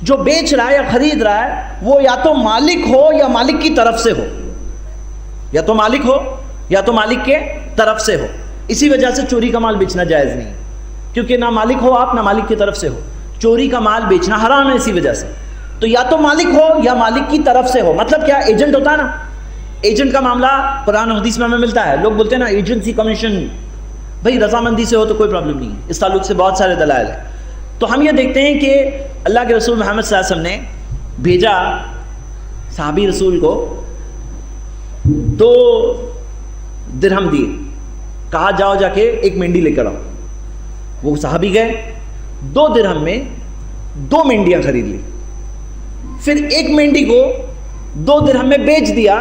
جو بیچ رہا ہے یا خرید رہا ہے وہ یا تو مالک ہو یا مالک کی طرف سے ہو، یا تو مالک ہو یا تو مالک کے طرف سے ہو. اسی وجہ سے چوری کا مال بیچنا جائز نہیں، کیونکہ نہ مالک ہو آپ نہ مالک کی طرف سے ہو. چوری کا مال بیچنا حرام ہے اسی وجہ سے. تو یا تو مالک ہو یا مالک کی طرف سے ہو. مطلب کیا؟ ایجنٹ ہوتا ہے نا، ایجنٹ کا معاملہ قرآن و حدیث میں ہمیں ملتا ہے. لوگ بولتے ہیں نا ایجنسی کمیشن، بھائی رضامندی سے ہو تو کوئی پرابلم نہیں ہے. اس تعلق سے بہت سارے دلائل ہیں. تو ہم یہ دیکھتے ہیں کہ اللہ کے رسول محمد صلی اللہ علیہ وسلم نے بھیجا صحابی رسول کو 2 درہم دیے، کہا جاؤ جا کے ایک مینڈی لے کر آؤ. وہ صحابی گئے، 2 درہم میں 2 مینڈیاں خرید لی. پھر ایک مینڈی کو 2 درہم میں بیچ دیا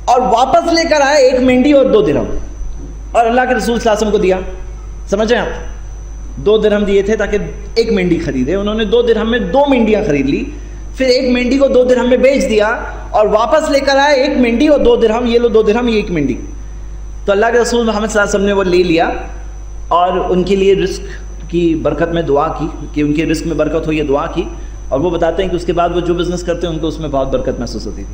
اور واپس لے کر آئے 1 مینڈی اور 2 درہم، اور اللہ کے رسول صلی اللہ علیہ وسلم کو دیا. سمجھ رہے ہیں آپ؟ 2 درہم دیے تھے تاکہ 1 مینڈی خریدے، انہوں نے 2 درہم میں 2 مینڈیاں خرید لی. پھر 1 مینڈی کو 2 درہم میں بیچ دیا اور واپس لے کر آئے 1 مینڈی اور 2 درہم. یہ لو 2 درہم، یہ 1 مینڈی. تو اللہ کے رسول محمد صلی اللہ علیہ وسلم نے وہ لے لیا اور ان کے لیے رزق کی برکت میں دعا کی کہ ان کے رزق میں برکت ہو، یہ دعا کی. اور وہ بتاتے ہیں کہ اس کے بعد وہ جو بزنس کرتے ہیں ان کو اس میں بہت برکت محسوس ہوتی تھی.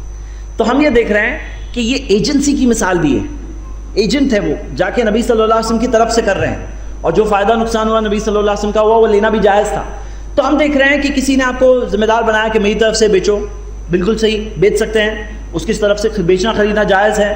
تو ہم یہ دیکھ رہے ہیں کہ یہ ایجنسی کی مثال بھی ہے. ایجنٹ ہے، وہ جا کے نبی صلی اللہ علیہ وسلم کی طرف سے کر رہے ہیں، اور جو فائدہ نقصان ہوا نبی صلی اللہ علیہ وسلم کا ہوا وہ لینا بھی جائز تھا. تو ہم دیکھ رہے ہیں کہ کسی نے آپ کو ذمہ دار بنایا کہ میری طرف سے بیچو، بالکل صحیح، بیچ سکتے ہیں. اس کی طرف سے بیچنا خریدنا جائز ہے.